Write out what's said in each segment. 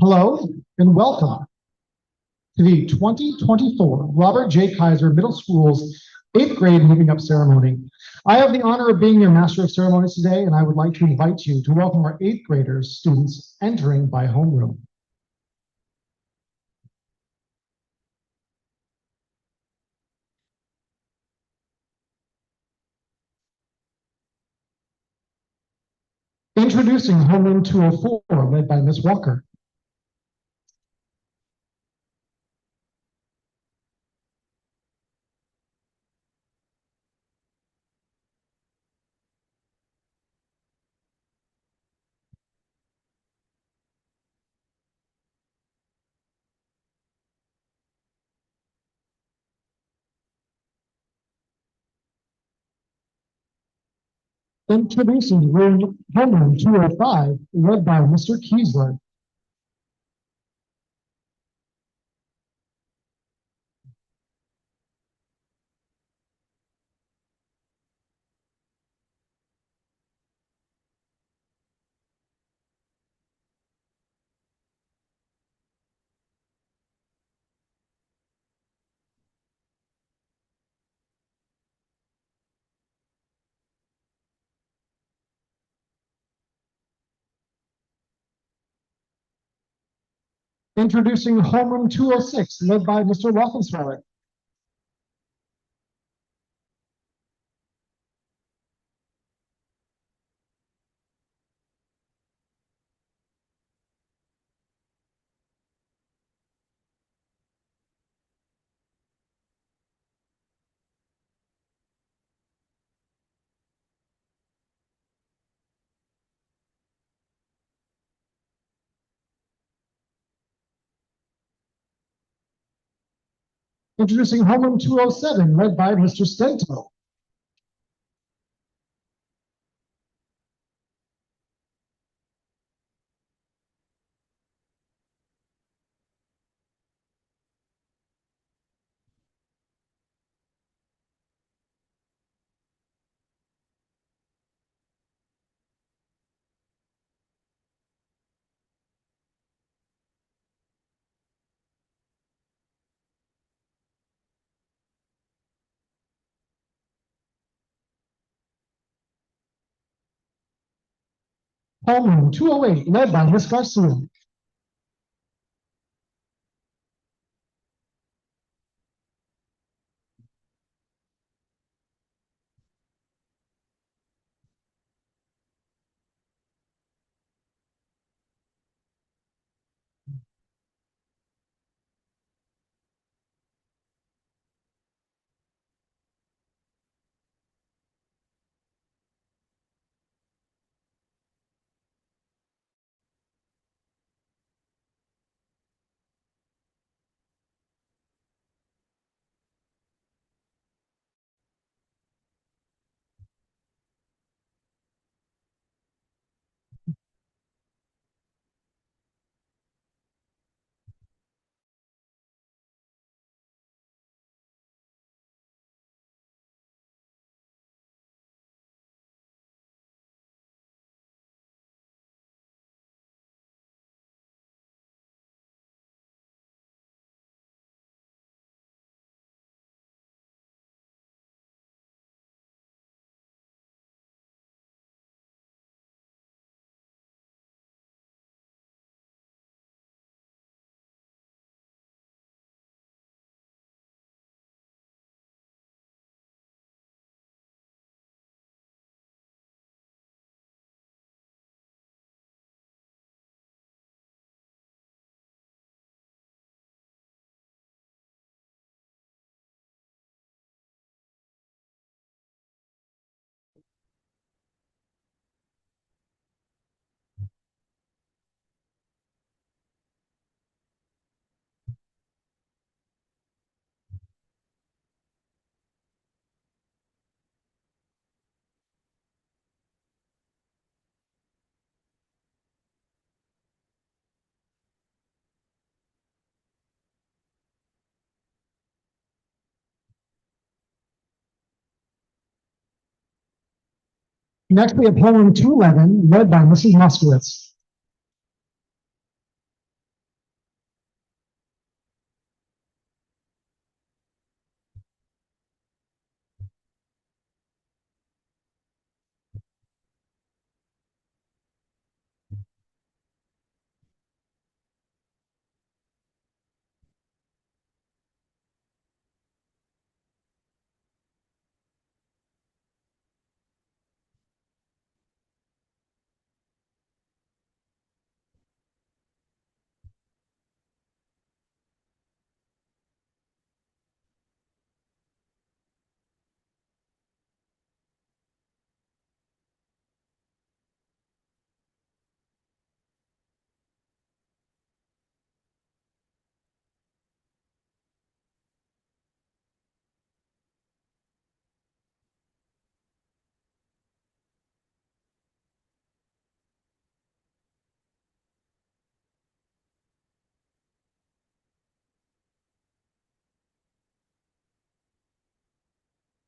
Hello and welcome to the 2024 Robert J. Kaiser Middle School's 8th grade moving up ceremony. I have the honor of being your master of ceremonies today, and I would like to invite you to welcome our 8th graders, students entering by homeroom. Introducing homeroom 204, led by Ms. Walker. Introducing homeroom 205, led by Mr. Kiesler. Introducing homeroom 206, led by Mr. Roethlisberger. Introducing homeroom 207, led by Mr. Stento. Homeroom 208, led by Ms. Garcia. Next, we have homeroom 211, led by Mrs. Moskowitz.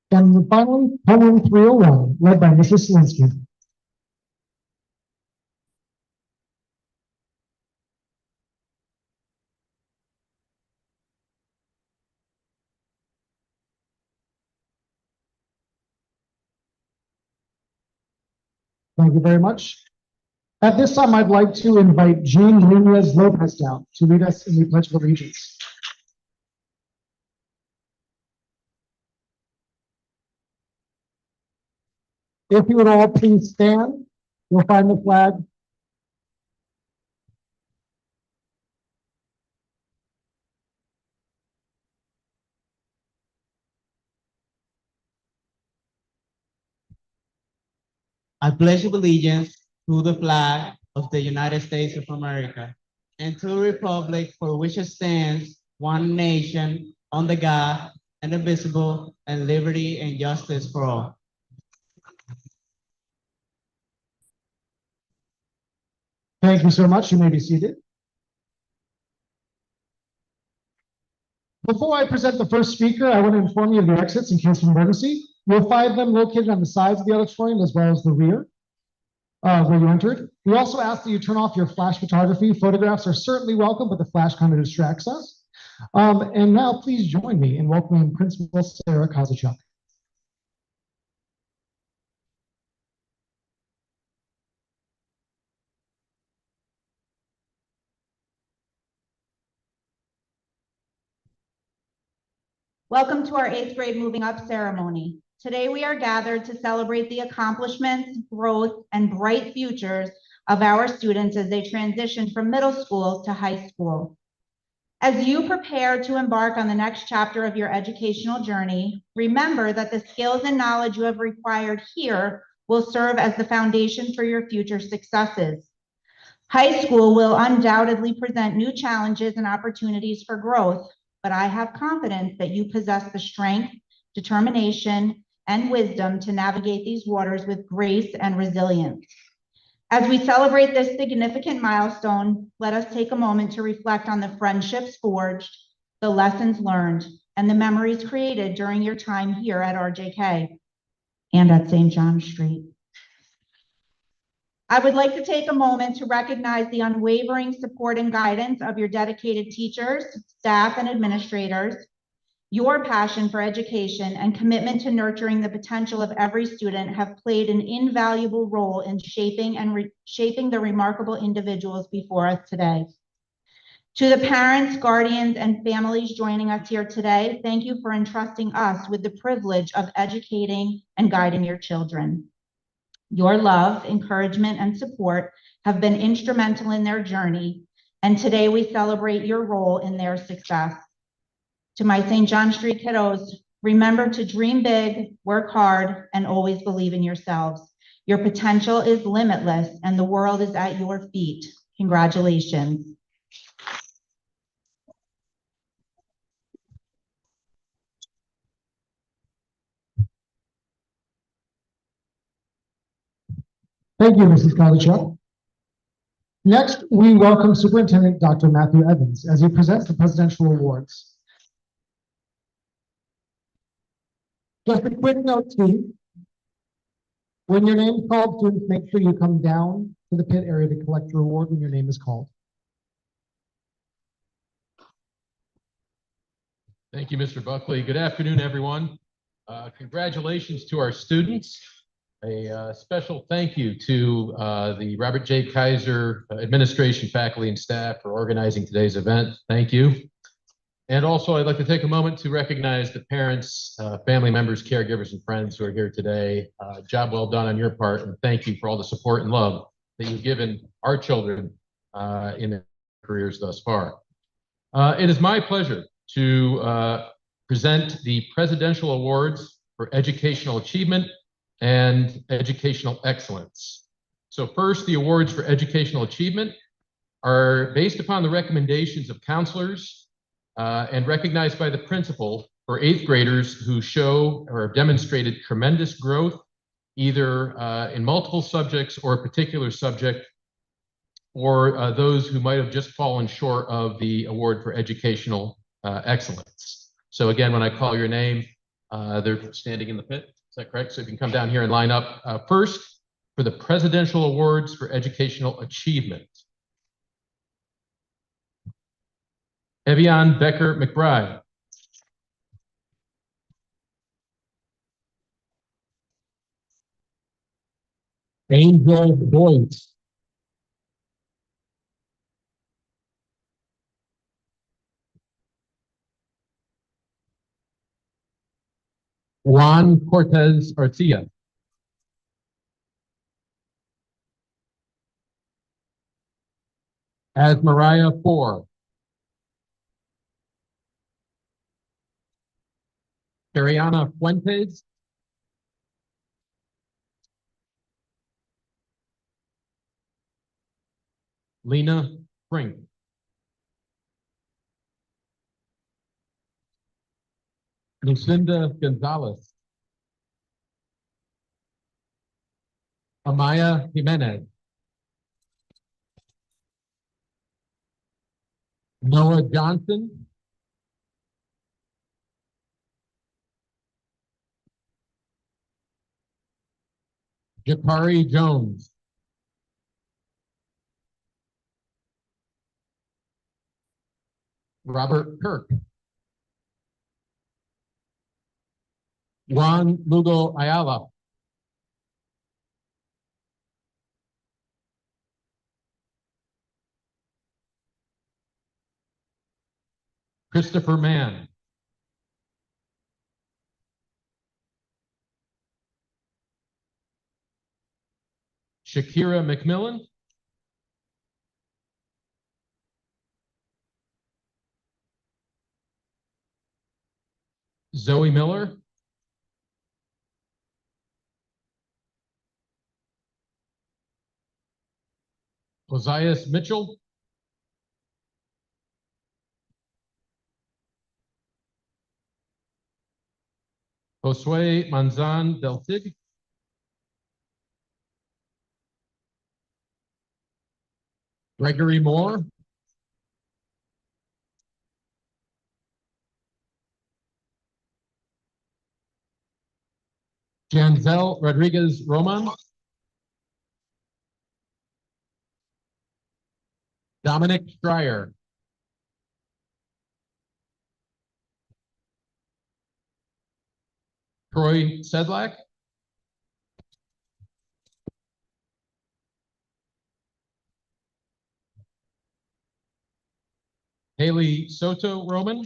And finally, homeroom 301, led by Mrs. Selinsky. Thank you very much. At this time, I'd like to invite Jean Nunez Lopez down to lead us in the Pledge of Allegiance. If you would all please stand, you'll find the flag. I pledge allegiance to the flag of the United States of America and to the republic for which it stands, one nation, under God, indivisible, and liberty and justice for all. Thank you so much. You may be seated. Before I present the first speaker, I want to inform you of the exits in case of emergency. You'll find them located on the sides of the auditorium as well as the rear where you entered. We also ask that you turn off your flash photography. Photographs are certainly welcome, but the flash kind of distracts us. And now please join me in welcoming Principal Sarah Kozaczuk. Welcome to our 8th grade moving up ceremony. Today we are gathered to celebrate the accomplishments, growth, and bright futures of our students as they transition from middle school to high school. As you prepare to embark on the next chapter of your educational journey, remember that the skills and knowledge you have acquired here will serve as the foundation for your future successes. High school will undoubtedly present new challenges and opportunities for growth, but I have confidence that you possess the strength, determination, and wisdom to navigate these waters with grace and resilience. As we celebrate this significant milestone, let us take a moment to reflect on the friendships forged, the lessons learned, and the memories created during your time here at RJK and at St. John Street. I would like to take a moment to recognize the unwavering support and guidance of your dedicated teachers, staff, and administrators. Your passion for education and commitment to nurturing the potential of every student have played an invaluable role in shaping and reshaping the remarkable individuals before us today. To the parents, guardians, and families joining us here today, thank you for entrusting us with the privilege of educating and guiding your children. Your love, encouragement, and support have been instrumental in their journey, and today we celebrate your role in their success. To my St. John Street kiddos, remember to dream big, work hard, and always believe in yourselves. Your potential is limitless, and the world is at your feet. Congratulations. Thank you, Mrs. Kozaczuk. Next, we welcome Superintendent Dr. Matthew Evans as he presents the Presidential Awards. Just a quick note, Steve. When your name is called, students, make sure you come down to the pit area to collect your award when your name is called. Thank you, Mr. Buckley. Good afternoon, everyone. Congratulations to our students. A special thank you to the Robert J. Kaiser administration, faculty, and staff for organizing today's event. Thank you. And also, I'd like to take a moment to recognize the parents, family members, caregivers, and friends who are here today. Job well done on your part, and thank you for all the support and love that you've given our children in their careers thus far. It is my pleasure to present the Presidential Awards for Educational Achievement and Educational Excellence. So first, the awards for educational achievement are based upon the recommendations of counselors and recognized by the principal for 8th graders who show or have demonstrated tremendous growth, either in multiple subjects or a particular subject, or those who might have just fallen short of the award for educational excellence. So again, when I call your name, they're standing in the pit. Is that correct? So if you can come down here and line up first for the Presidential Awards for Educational Achievement. Evian Becker McBride. Angel Boyce. Juan Cortez Arcia. Asmariah Four. Ariana Fuentes. Lena Frink. Lucinda Gonzalez. Amaya Jimenez. Noah Johnson. Jakari Jones. Robert Kirk. Juan Lugo Ayala. Christopher Mann. Shakira McMillan. Zoe Miller. Ozias Mitchell. Josue Manzan del Cid. Gregory Moore. Janzel Rodriguez Roman. Dominic Stryer. Troy Sedlak. Haley Soto Roman.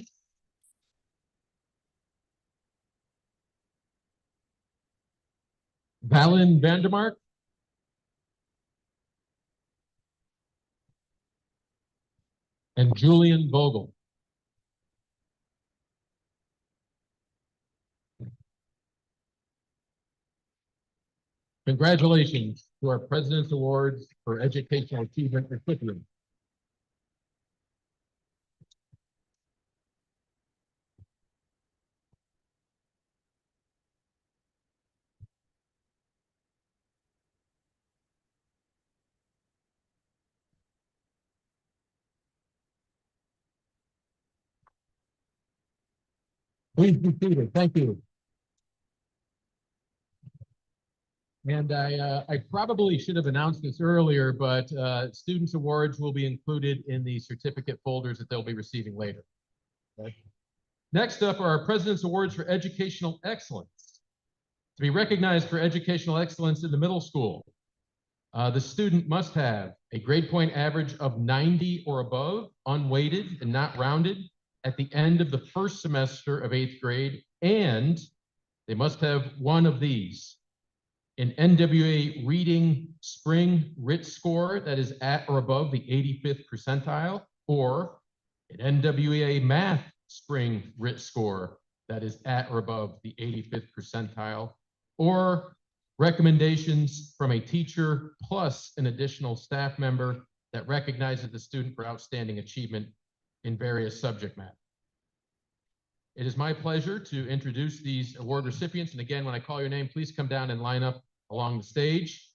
Valen Vandermark. And Julian Vogel. Congratulations to our President's Awards for Educational Achievement recipients. Please be seated. Thank you. And I probably should have announced this earlier, but students' awards will be included in the certificate folders that they'll be receiving later. Okay. Next up are our President's Awards for Educational Excellence. To be recognized for educational excellence in the middle school, the student must have a grade point average of 90 or above, unweighted and not rounded, at the end of the first semester of 8th grade, and they must have one of these: an NWA Reading Spring RIT score that is at or above the 85th percentile, or an NWA Math Spring RIT score that is at or above the 85th percentile, or recommendations from a teacher plus an additional staff member that recognizes the student for outstanding achievement in various subject matter. It is my pleasure to introduce these award recipients. And again, when I call your name, please come down and line up along the stage.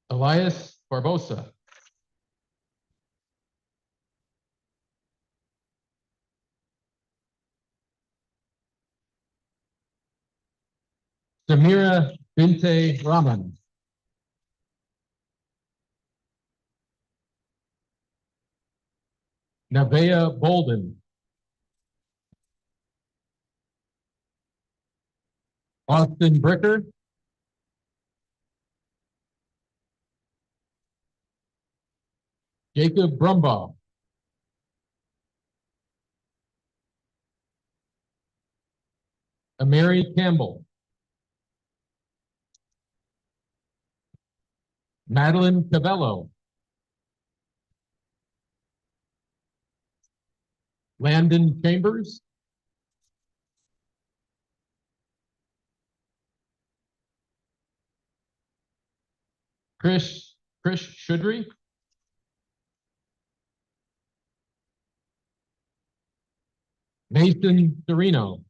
Elias Barbosa. Samira Binte Rahman. Navea Bolden. Austin Bricker. Jacob Brumbaugh. Amari Campbell. Madeline Cavello. Landon Chambers. Krish Shudri. Mason Serino.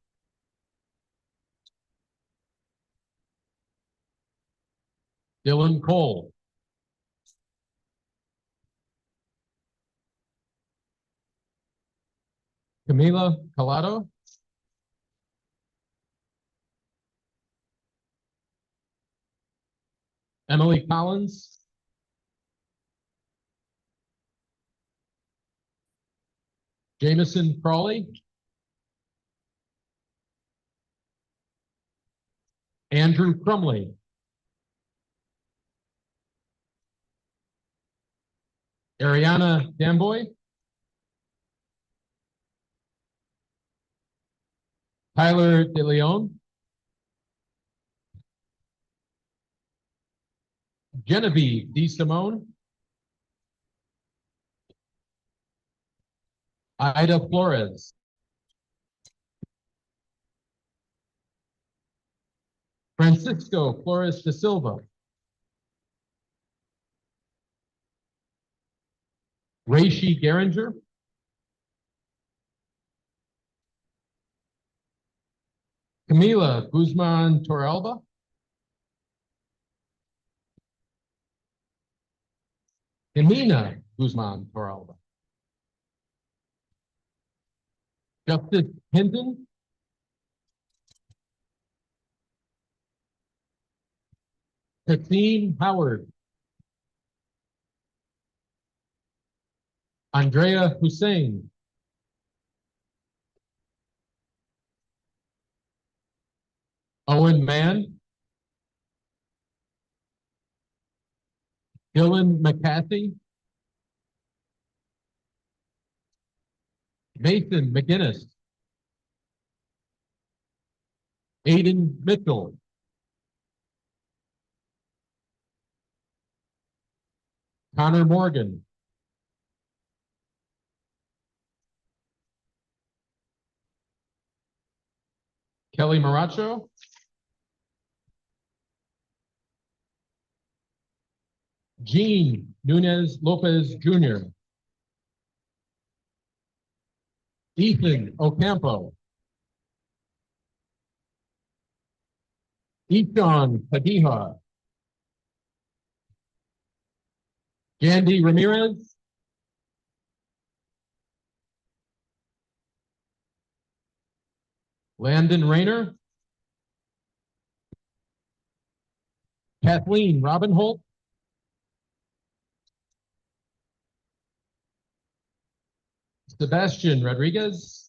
Dylan Cole. Camila Collado. Emily Collins. Jameson Crawley. Andrew Crumley. Ariana Gamboy. Tyler De Leon. Genevieve De Simone. Ida Flores. Francisco Flores de Silva. Raishi Geringer. Camila Guzman Torralba. Emina Guzman Torralba. Justice Hinton. Kathleen Howard. Andrea Hussein. Owen Mann. Dylan McCarthy. Mason McGinnis. Aiden Mitchell. Connor Morgan. Kelly Maracho. Gene Nunez Lopez Jr. Ethan Ocampo. Ishan Padilla. Jandy Ramirez. Landon Rayner. Kathleen Robinholt. Sebastian Rodriguez.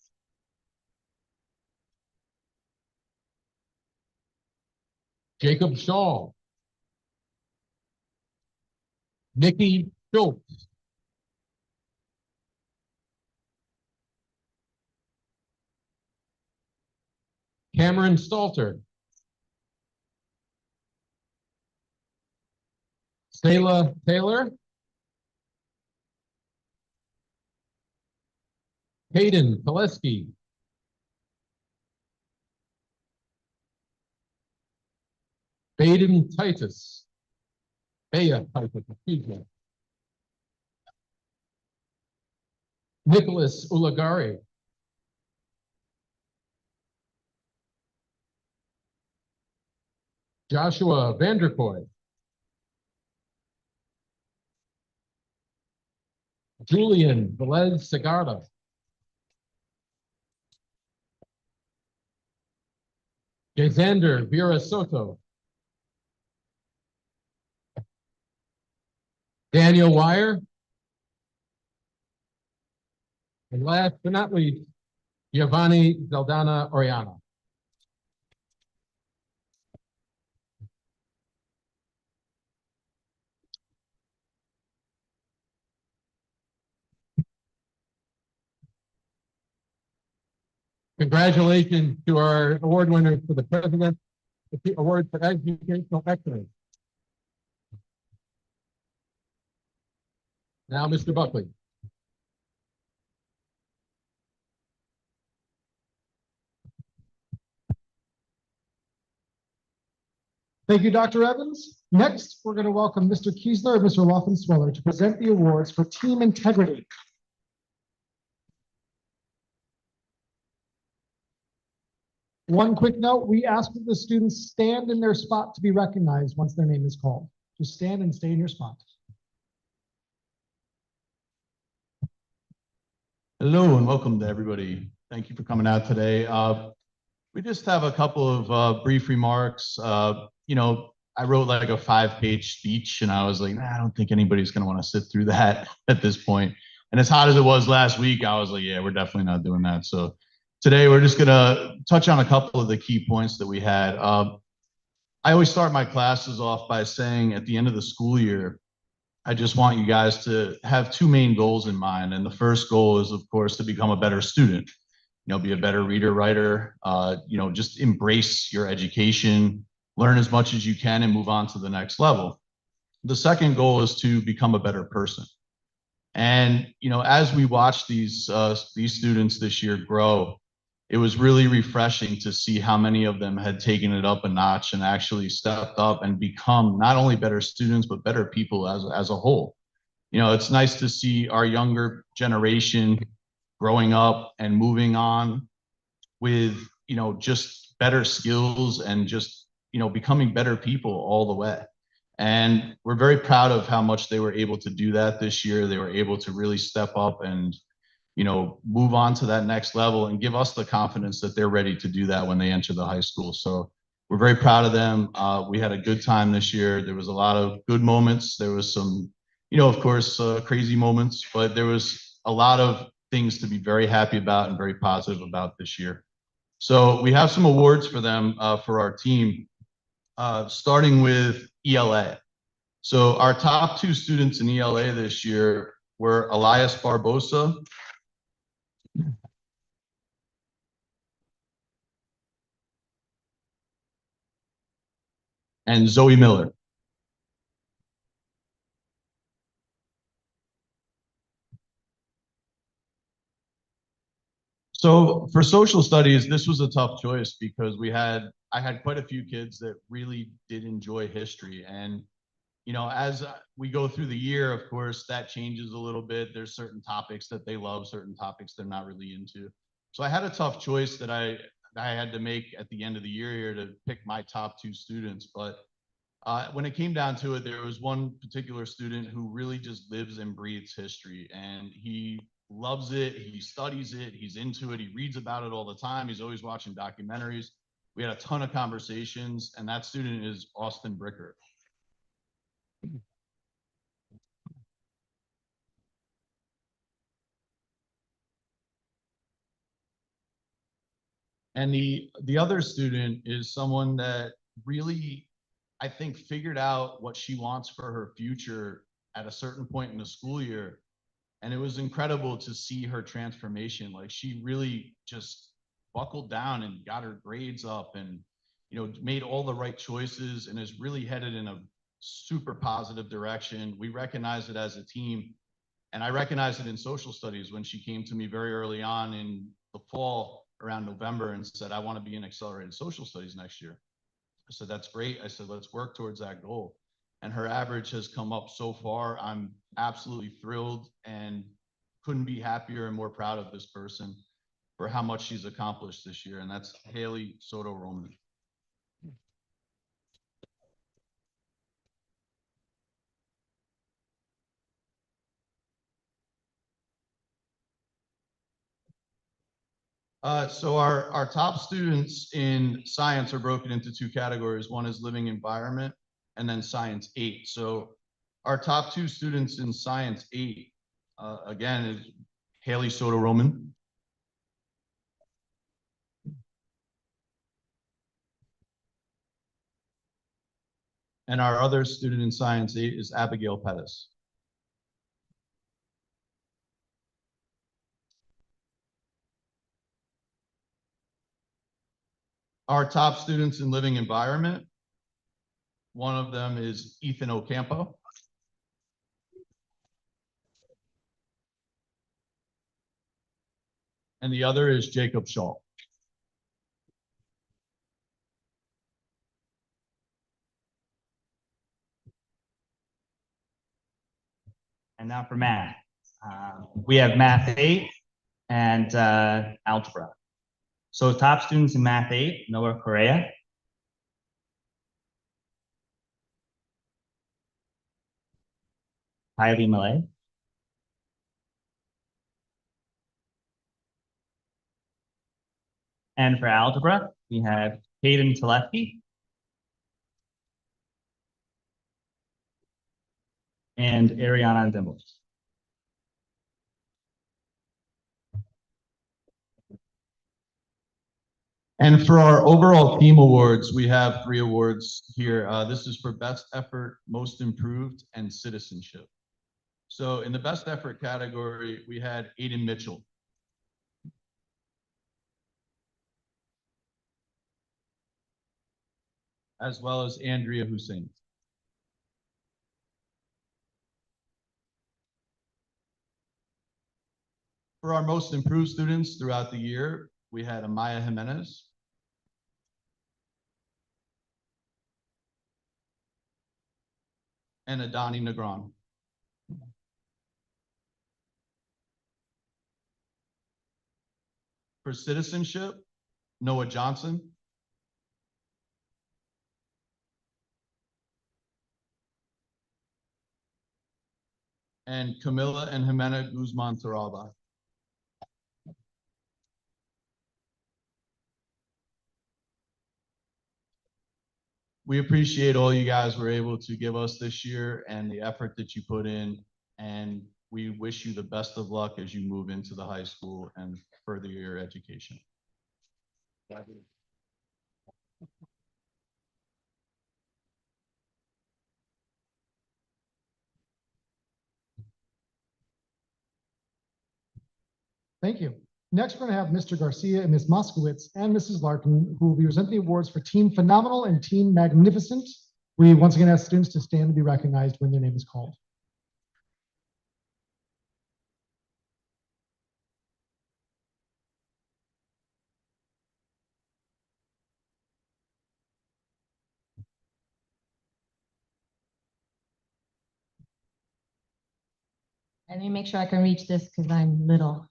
Jacob Shaw. Nikki Schultz. Cameron Stalter. Sayla Taylor. Hayden Koleski. Baden Titus. Bea Titus, excuse me. Nicholas Ulagari. Joshua Vanderkoy. Julian Velez Segarda. Jazander Vera Soto. Daniel Wire. And last but not least, Giovanni Zeldana Oriana. Congratulations to our award winners for the President Award for Educational Excellence. Now, Mr. Buckley. Thank you, Dr. Evans. Next, we're going to welcome Mr. Kiesler and Mr. Laufensweller to present the awards for team integrity. One quick note, we ask that the students stand in their spot to be recognized once their name is called. Just stand and stay in your spot. Hello and welcome to everybody. Thank you for coming out today. We just have a couple of brief remarks. I wrote like a 5-page speech and I was like, I don't think anybody's going to want to sit through that at this point. And as hot as it was last week, I was like, yeah, we're definitely not doing that. So today we're just going to touch on a couple of the key points that we had. I always start my classes off by saying at the end of the school year, I just want you guys to have two main goals in mind. And the first goal is, of course, to become a better student, be a better reader, writer, just embrace your education, learn as much as you can and move on to the next level. The second goal is to become a better person. And, as we watch these students this year grow, it was really refreshing to see how many of them had taken it up a notch and actually stepped up and become not only better students, but better people as a whole. It's nice to see our younger generation growing up and moving on with, just better skills and just, becoming better people all the way. And we're very proud of how much they were able to do that this year. They were able to really step up and move on to that next level and give us the confidence that they're ready to do that when they enter the high school. So we're very proud of them. We had a good time this year. There was a lot of good moments. There was some, of course, crazy moments, but there was a lot of things to be very happy about and very positive about this year. So we have some awards for them for our team, starting with ELA. So our top two students in ELA this year were Elias Barbosa and Zoe Miller. So for social studies, this was a tough choice because I had quite a few kids that really did enjoy history. And, as we go through the year, of course, that changes a little bit. There's certain topics that they love, certain topics they're not really into. So I had a tough choice that I had to make at the end of the year here to pick my top two students. But when it came down to it, there was one particular student who really just lives and breathes history. And he loves it. He studies it. He's into it. He reads about it all the time. He's always watching documentaries. We had a ton of conversations, and that student is Austin Bricker. And the other student is someone that really, I think, figured out what she wants for her future at a certain point in the school year. And it was incredible to see her transformation. Like, she really just buckled down and got her grades up and, you know, made all the right choices and is really headed in a super positive direction. We recognize it as a team. And I recognized it in social studies when she came to me very early on in the fall, around November, and said, I want to be in accelerated social studies next year. I said, that's great. I said, let's work towards that goal. And her average has come up so far. I'm absolutely thrilled and couldn't be happier and more proud of this person for how much she's accomplished this year. And that's Haley Soto Roman. So our top students in science are broken into two categories. One is living environment and then science 8. So our top two students in science 8, again, is Haley Soto Roman. And our other student in science 8 is Abigail Pettis. Our top students in living environment, one of them is Ethan Ocampo. And the other is Jacob Shaw. And now for math. We have math 8 and algebra. So top students in math 8, Noah Correa. Kylie Malay. And for algebra, we have Hayden Telefke and Ariana Dimbles. And for our overall team awards, we have 3 awards here. This is for best effort, most improved, and citizenship. So in the best effort category, we had Aiden Mitchell. As well as Andrea Hussein. For our most improved students throughout the year, we had Amaya Jimenez. And Adani Negron. For citizenship, Noah Johnson. And Camila and Jimena Guzman Taraba. We appreciate all you guys were able to give us this year and the effort that you put in. And we wish you the best of luck as you move into the high school and further your education. Thank you. Next, we're going to have Mr. Garcia and Ms. Moskowitz and Mrs. Larkin, who will be presenting the awards for Team Phenomenal and Team Magnificent. We once again ask students to stand and be recognized when their name is called. Let me make sure I can reach this because I'm little.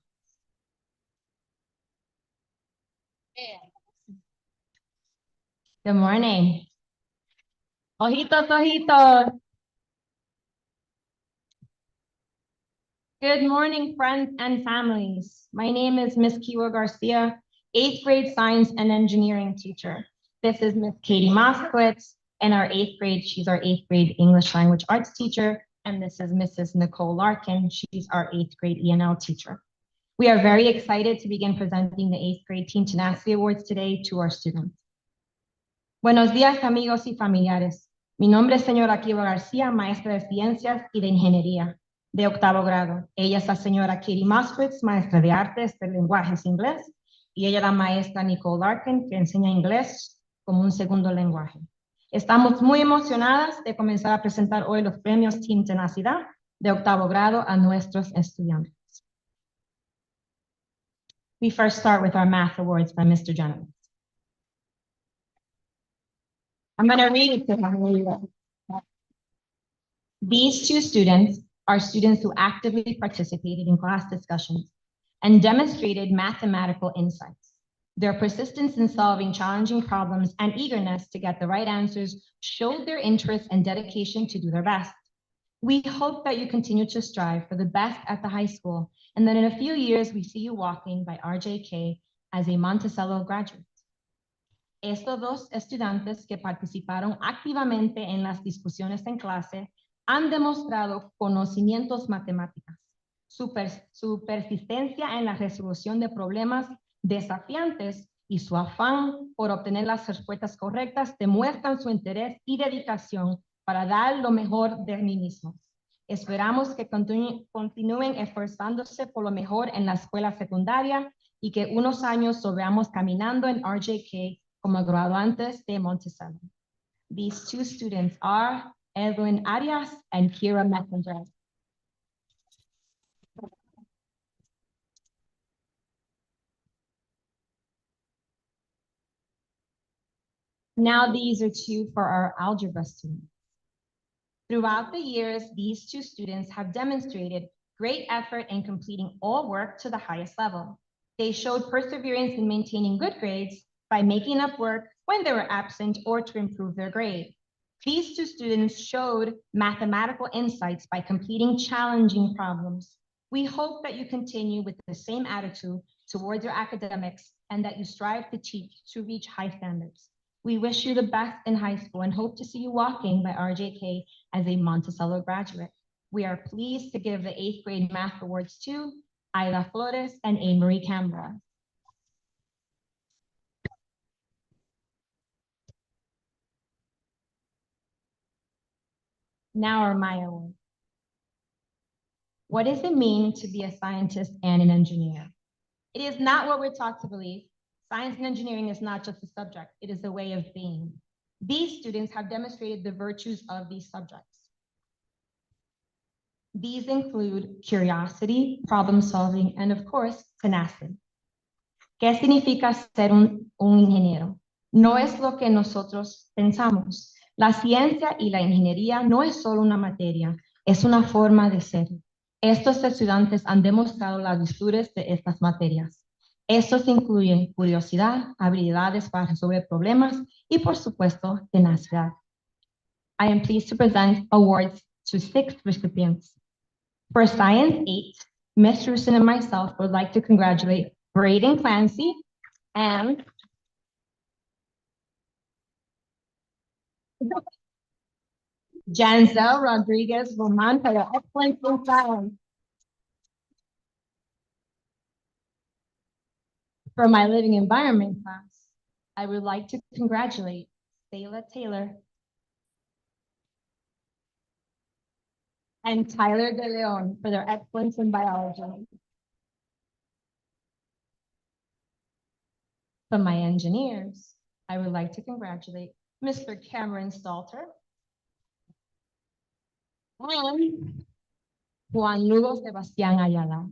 Good morning. Ojitos, ojitos. Good morning, friends and families. My name is Miss Kiwa Garcia, eighth grade science and engineering teacher. This is Miss Katie Moskowitz, and our eighth grade, she's our eighth grade English language arts teacher. And this is Mrs. Nicole Larkin, she's our eighth grade ENL teacher. We are very excited to begin presenting the eighth grade Teen Tenacity Awards today to our students. Buenos días, amigos y familiares. Mi nombre es señora Kiva García, maestra de ciencias y de ingeniería de octavo grado. Ella es la señora Katie Moskowitz, maestra de artes de lenguajes inglés, y ella la maestra Nicole Larkin, que enseña inglés como un segundo lenguaje. Estamos muy emocionadas de comenzar a presentar hoy los premios Team Tenacidad de octavo grado a nuestros estudiantes. We first start with our math awards by Mr. Genovese. I'm going to read it to him. These two students are students who actively participated in class discussions and demonstrated mathematical insights. Their persistence in solving challenging problems and eagerness to get the right answers showed their interest and dedication to do their best. We hope that you continue to strive for the best at the high school, and that in a few years we see you walking by RJK as a Monticello graduate. Estos dos estudiantes que participaron activamente en las discusiones en clase han demostrado conocimientos matemáticos. Su persistencia en la resolución de problemas desafiantes y su afán por obtener las respuestas correctas demuestran su interés y dedicación para dar lo mejor de sí mismos. Esperamos que continúen esforzándose por lo mejor en la escuela secundaria y que unos años los veamos caminando en RJK como graduantes de Monticello. These two students are Edwin Arias and Kira Messenger. Now these are two for our algebra students. Throughout the years, these two students have demonstrated great effort in completing all work to the highest level. They showed perseverance in maintaining good grades by making up work when they were absent or to improve their grade. These two students showed mathematical insights by completing challenging problems. We hope that you continue with the same attitude towards your academics and that you strive to teach to reach high standards. We wish you the best in high school and hope to see you walking by RJK as a Monticello graduate. We are pleased to give the eighth grade math awards to Aida Flores and Anne-Marie Canberra. Now our Maya award. What does it mean to be a scientist and an engineer? It is not what we're taught to believe. Science and engineering is not just a subject, it is a way of being. These students have demonstrated the virtues of these subjects. These include curiosity, problem solving, and of course, tenacity. ¿Qué significa ser un ingeniero? No es lo que nosotros pensamos. La ciencia y la ingeniería no es solo una materia, es una forma de ser. Estos estudiantes han demostrado las virtudes de estas materias. Estos incluyen curiosidad, habilidades para resolver problemas y, por supuesto, tenacidad. I am pleased to present awards to 6 recipients. For Science 8, Ms. Rusin and myself would like to congratulate Braden Clancy and Janzel Rodriguez Roman for their excellence in science. For my living environment class, I would like to congratulate Sayla Taylor and Tyler De Leon for their excellence in biology. For my engineers, I would like to congratulate Mr. Cameron Stalter and Juan Lugo Sebastián Ayala.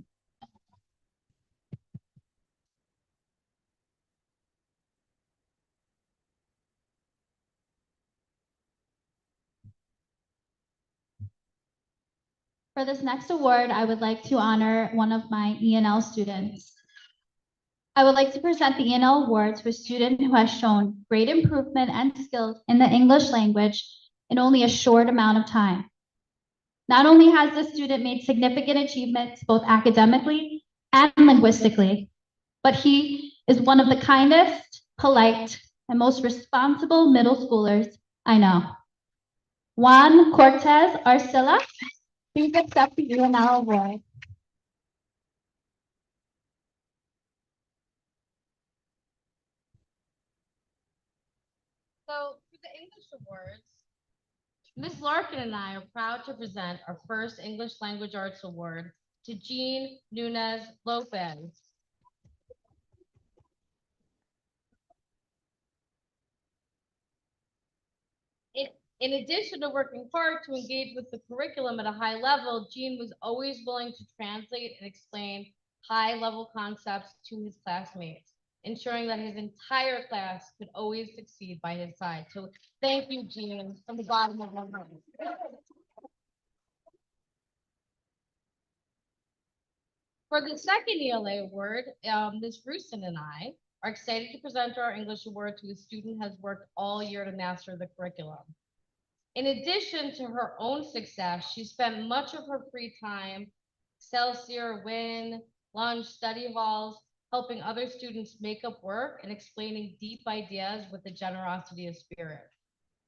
For this next award, I would like to honor one of my ENL students. I would like to present the ENL Award to a student who has shown great improvement and skills in the English language in only a short amount of time. Not only has this student made significant achievements both academically and linguistically, but he is one of the kindest, polite, and most responsible middle schoolers I know. Juan Cortez Arcila, please accept the UNL award. So for the English awards, Ms. Larkin and I are proud to present our first English Language Arts Award to Jean Nunez Lopez. In addition to working hard to engage with the curriculum at a high level, Jean was always willing to translate and explain high-level concepts to his classmates, ensuring that his entire class could always succeed by his side. So thank you, Jean, from the bottom of my heart. For the second ELA award, Ms. Rusin and I are excited to present our English award to a student who has worked all year to master the curriculum. In addition to her own success, she spent much of her free time, Excelsior, WIN, lunch, study halls, helping other students make up work and explaining deep ideas with a generosity of spirit.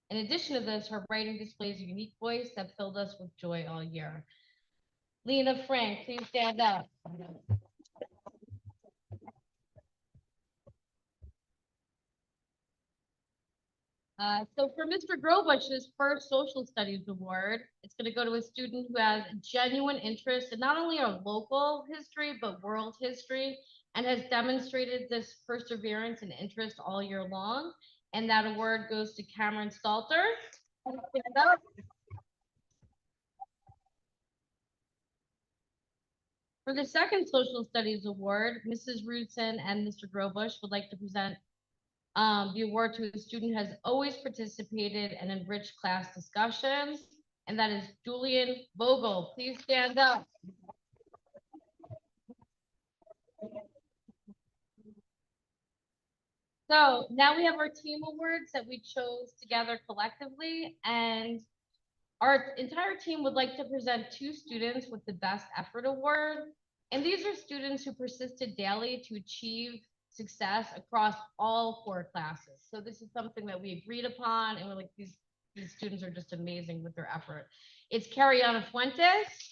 In addition to this, her writing displays a unique voice that filled us with joy all year. Lena Frank, please stand up. So for Mr. Grobush's first social studies award, it's going to go to a student who has genuine interest in not only our local history, but world history, and has demonstrated this perseverance and interest all year long. And that award goes to Cameron Stalter. For the second social studies award, Mrs. Rudson and Mr. Grobush would like to present the award to a student who has always participated and enriched class discussions, and that is Julian Vogel. Please stand up. So now we have our team awards that we chose together collectively, and our entire team would like to present two students with the Best Effort Award. And these are students who persisted daily to achieve success across all 4 classes. So this is something that we agreed upon, and we're like, these students are just amazing with their effort. It's Cariana Fuentes,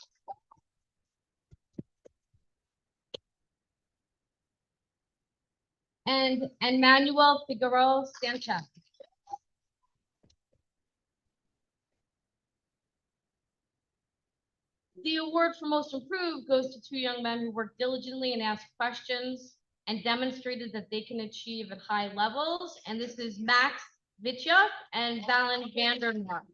and Manuel Figueroa Sanchez. The award for most improved goes to 2 young men who worked diligently and asked questions and demonstrated that they can achieve at high levels. And this is Max Vitchuk and Valen Vandermark.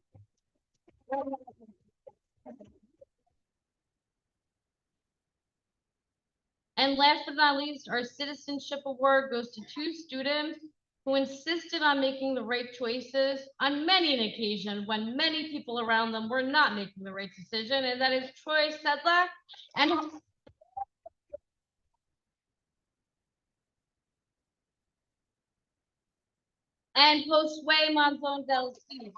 And last but not least, our citizenship award goes to 2 students who insisted on making the right choices on many an occasion when many people around them were not making the right decision, and that is Troy Sedlak and Josue Monzon del Cid.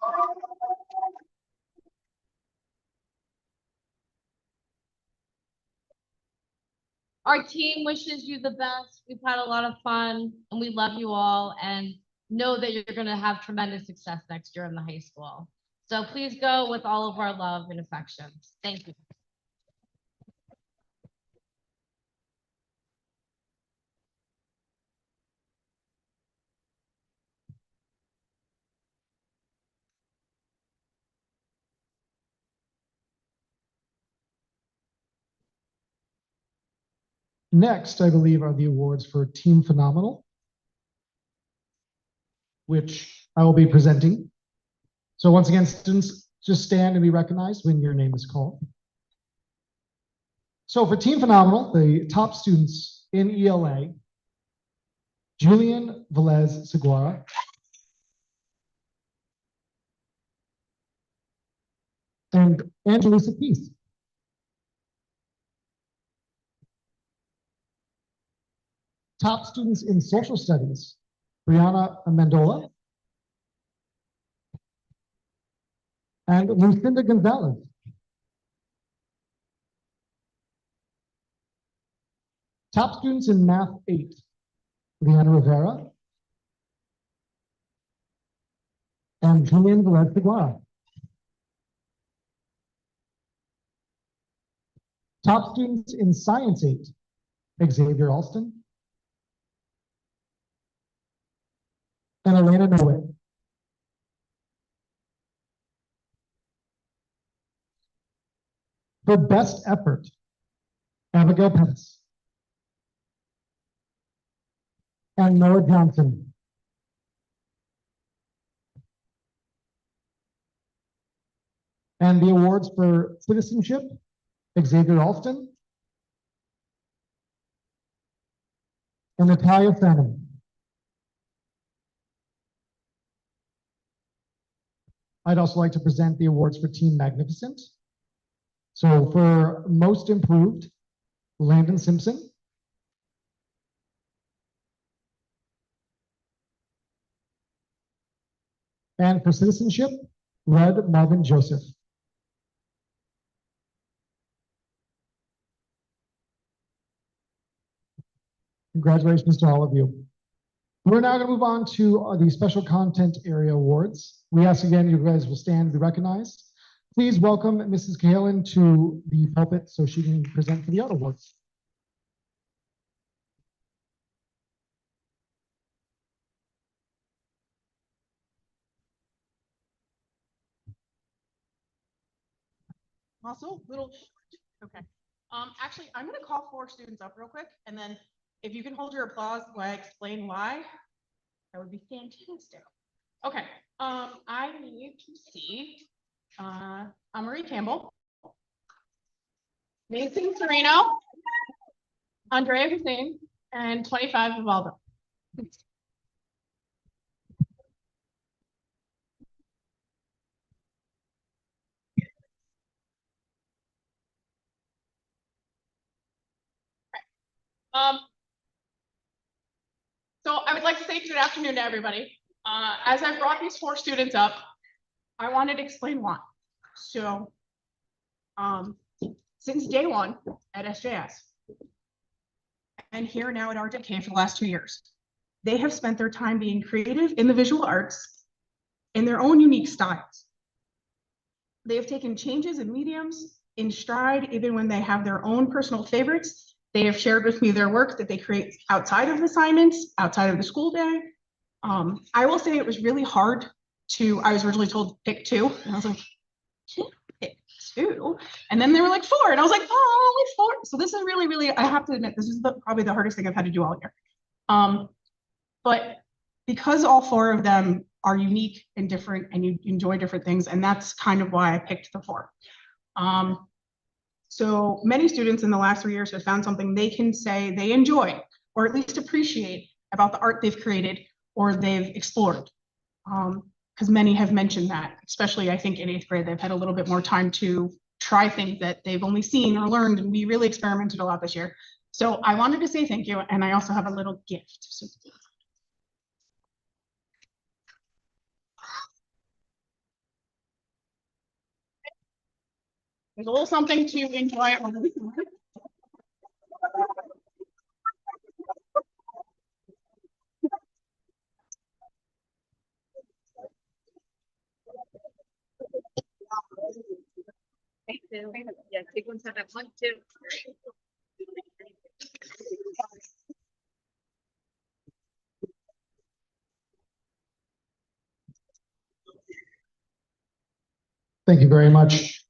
Our team wishes you the best. We've had a lot of fun and we love you all, and know that you're going to have tremendous success next year in the high school. So please go with all of our love and affection. Thank you. Next, I believe, are the awards for Team Phenomenal, which I will be presenting. So once again, students, just stand and be recognized when your name is called. So for Team Phenomenal, the top students in ELA, Julian Velez Seguara, and Angelisa Peace. Top students in social studies, Brianna Amendola and Lucinda Gonzalez. Top students in Math 8, Leanna Rivera and Julian Velez Seguara. Top students in Science 8, Xavier Alston and Elena Noe. For best effort, Abigail Pettis and Noah Johnson. And the awards for citizenship, Xavier Alston and Natalia Fannin. I'd also like to present the awards for Team Magnificent. So for most improved, Landon Simpson. And for citizenship, Red Marvin Joseph. Congratulations to all of you. We're now going to move on to the Special Content Area Awards. We ask again, you guys will stand to be recognized. Please welcome Mrs. Cahalan to the pulpit so she can present for the Art Awards. Also, okay. Actually, I'm gonna call 4 students up real quick, and then if you can hold your applause while I explain why, that would be fantastic. Okay, I need to see, Marie Campbell, Mason Sereno, Andrea Hussein, and 25 Vivaldo. So I would like to say good afternoon to everybody. As I brought these 4 students up, I wanted to explain why. So, since day 1 at SJS, and here now at RJK for the last 2 years, they have spent their time being creative in the visual arts in their own unique styles. They have taken changes in mediums in stride, even when they have their own personal favorites. They have shared with me their work that they create outside of assignments, outside of the school day. I will say it was really hard I was originally told to pick 2, and I was like, pick 2. And then they were like 4, and I was like, oh, only 4. So this is really, really, I have to admit, this is probably the hardest thing I've had to do all year. But because all 4 of them are unique and different and you enjoy different things, and that's kind of why I picked the 4. So many students in the last 3 years have found something they can say they enjoy, or at least appreciate about the art they've created or they've explored. Because many have mentioned that, especially I think in 8th grade, they've had a little bit more time to try things that they've only seen or learned, and we really experimented a lot this year. So I wanted to say thank you, and I also have a little gift. So there's a little something to enjoy on the weekend. Yeah, take one time at 1, 2. Thank you very much.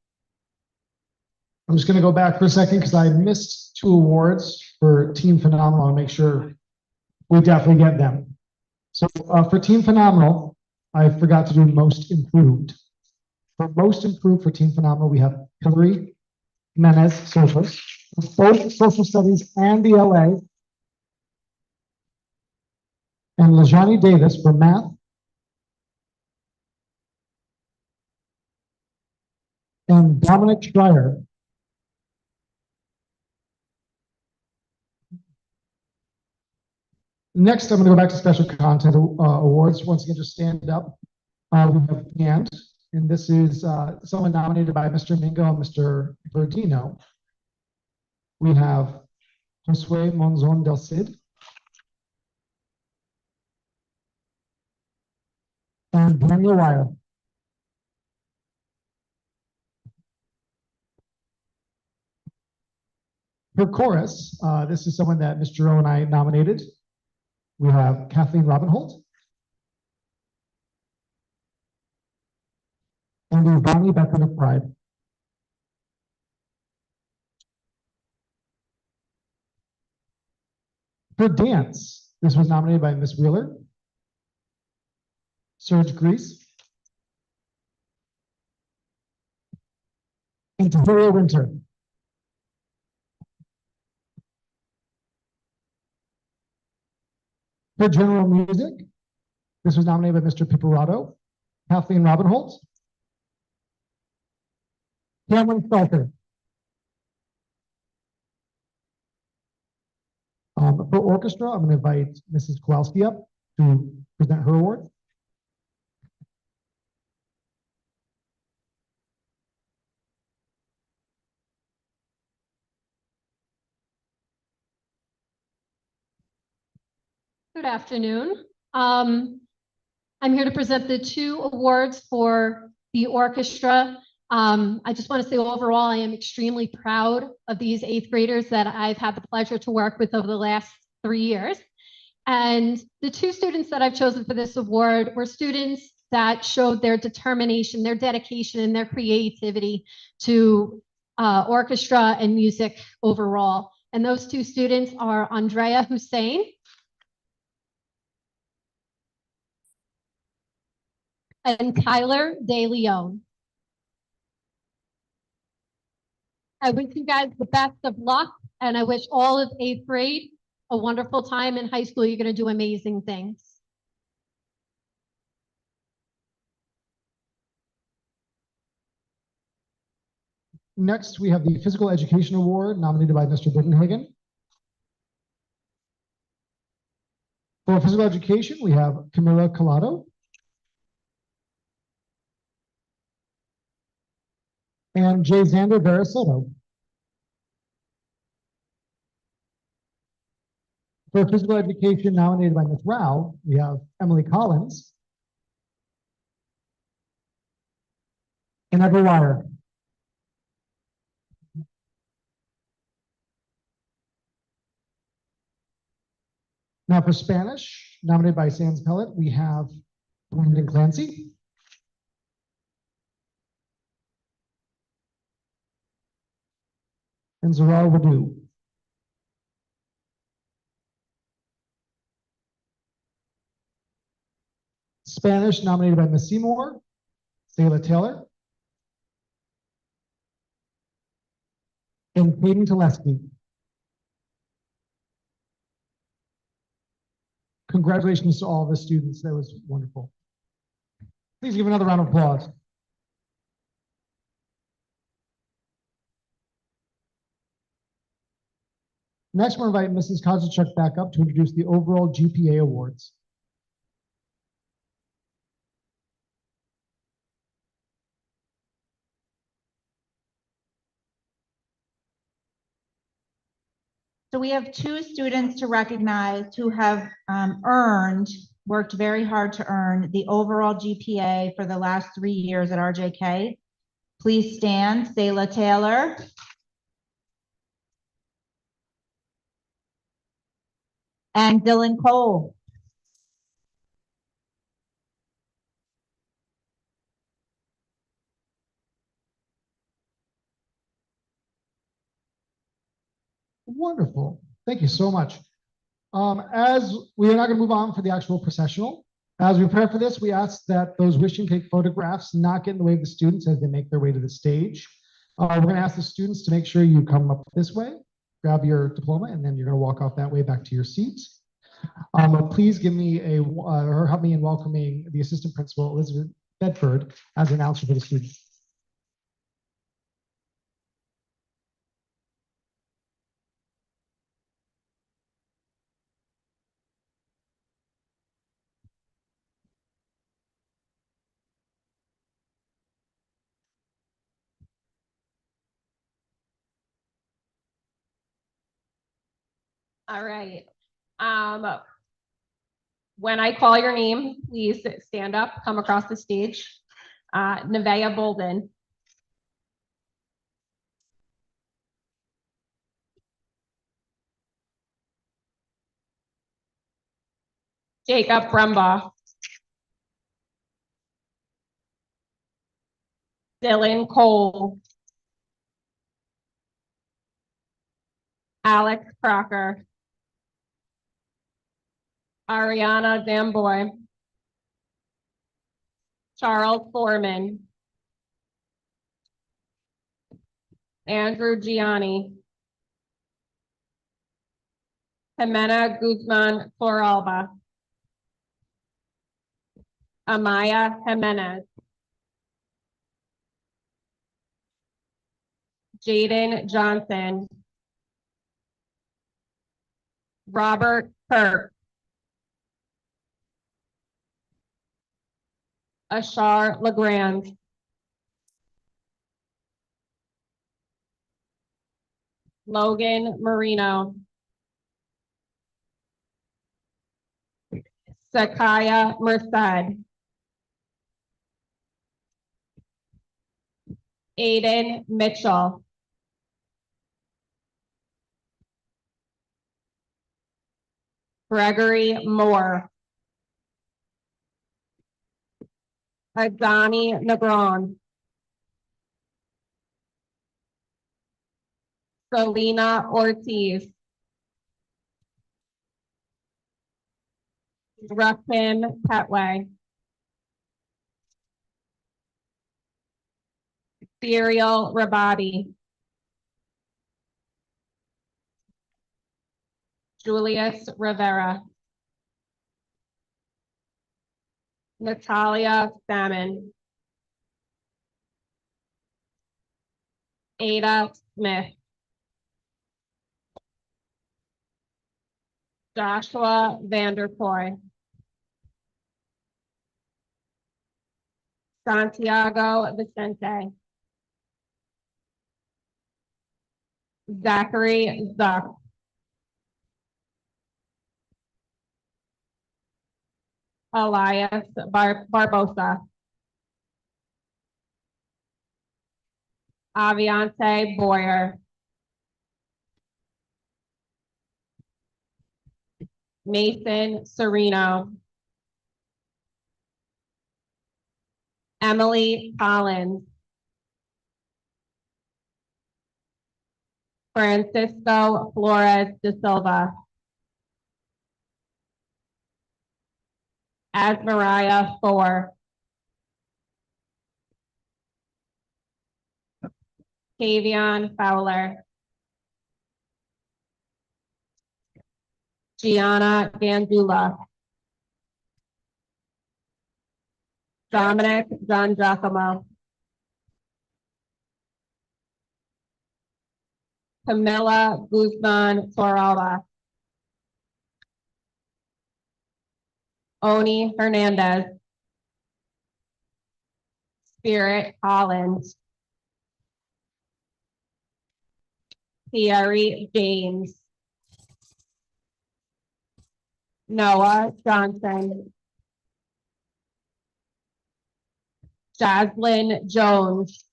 I'm just going to go back for a second because I missed 2 awards for Team Phenomenal and make sure we definitely get them. So for Team Phenomenal, I forgot to do Most Improved. For Most Improved for Team Phenomenal, we have Hillary Menez Sophos, both Social Studies and the LA, and Lajani Davis for Math, and Dominic Schreier Next, I'm going to go back to Special Content Awards. Once again, just stand up. We have hand, and this is someone nominated by Mr. Mingo and Mr. Verdino. We have Josue Monzon del Cid, and Daniel Wire. For chorus, this is someone that Mr. Rowe and I nominated. We have Kathleen Robinholt and Ivani Becker McBride. For dance, this was nominated by Miss Wheeler, Serge Grease, and Tahoria Winter. For general music, this was nominated by Mr. Piparato, Kathleen Robinholt, Cameron Felter. For orchestra, I'm going to invite Mrs. Kowalski up to present her award. Good afternoon. I'm here to present the 2 awards for the orchestra. I just want to say overall, I am extremely proud of these 8th graders that I've had the pleasure to work with over the last 3 years. And the 2 students that I've chosen for this award were students that showed their determination, their dedication, and their creativity to orchestra and music overall. And those 2 students are Andrea Hussein and Tyler De Leon. I wish you guys the best of luck, and I wish all of 8th grade a wonderful time in high school. You're going to do amazing things. Next, we have the Physical Education Award nominated by Mr. Bittenhagen. For physical education, we have Camila Collado and Jay Xander Verasoto. For physical education nominated by Ms. Rao, we have Emily Collins and Edward Wire. Now for Spanish, nominated by Sans Pellet, we have Brandon Clancy and Zarar Wadu. Spanish, nominated by Miss Seymour, Sayla Taylor, and Peyton Telesky. Congratulations to all the students. That was wonderful. Please give another round of applause. Next, we'll invite Mrs. Kozachuk back up to introduce the overall GPA awards. So we have 2 students to recognize who have worked very hard to earn the overall GPA for the last 3 years at RJK. Please stand. Sayla Taylor. And Dylan Cole. Wonderful. Thank you so much. As we are not going to move on for the actual processional, as we prepare for this, we ask that those wishing to take photographs not get in the way of the students as they make their way to the stage. We're going to ask the students to make sure you come up this way, grab your diploma, and then you're going to walk off that way back to your seats. Please give me or help me in welcoming the assistant principal, Elizabeth Bedford, as an announcer for the students. All right. When I call your name, please stand up, come across the stage. Nevaeh Bolden. Jacob Brumbaugh. Dylan Cole. Alex Crocker. Ariana Zamboy. Charles Foreman. Andrew Gianni. Jimena Guzman Floralba. Amaya Jimenez. Jaden Johnson. Robert Kirk. Ashar LeGrand. Logan Marino. Sakaya Merced. Aiden Mitchell. Gregory Moore. Adani Negron. Selena Ortiz. Rakim Petway. Serial Rabadi. Julius Rivera. Natalia Salmon. Ada Smith. Joshua Vanderpoy. Santiago Vicente. Zachary Zuck. Elias Barbosa. Aviante Boyer. Mason Sereno. Emily Collins. Francisco Flores de Silva. Asmariah Thor. Kavion Fowler. Gianna Gandula. Dominic John Giacomo. Camila Guzman Toralba. Oni Hernandez. Spirit Collins. Thierry James. Noah Johnson. Jaslyn Jones.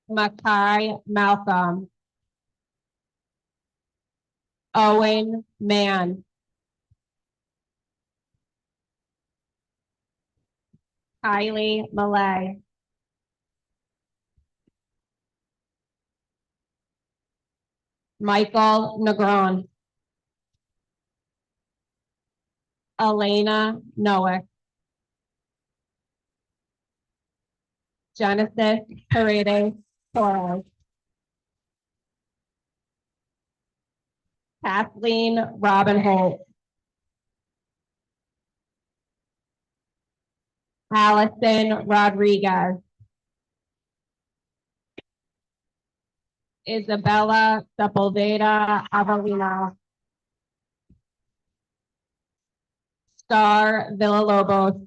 Makai Malcolm. Owen Mann. Kylie Malay. Michael Negron. Elena Noack. Genesis Paredes Torres. Kathleen Robin Holt. Allison Rodriguez. Isabella Sepulveda Avelino. Star Villalobos.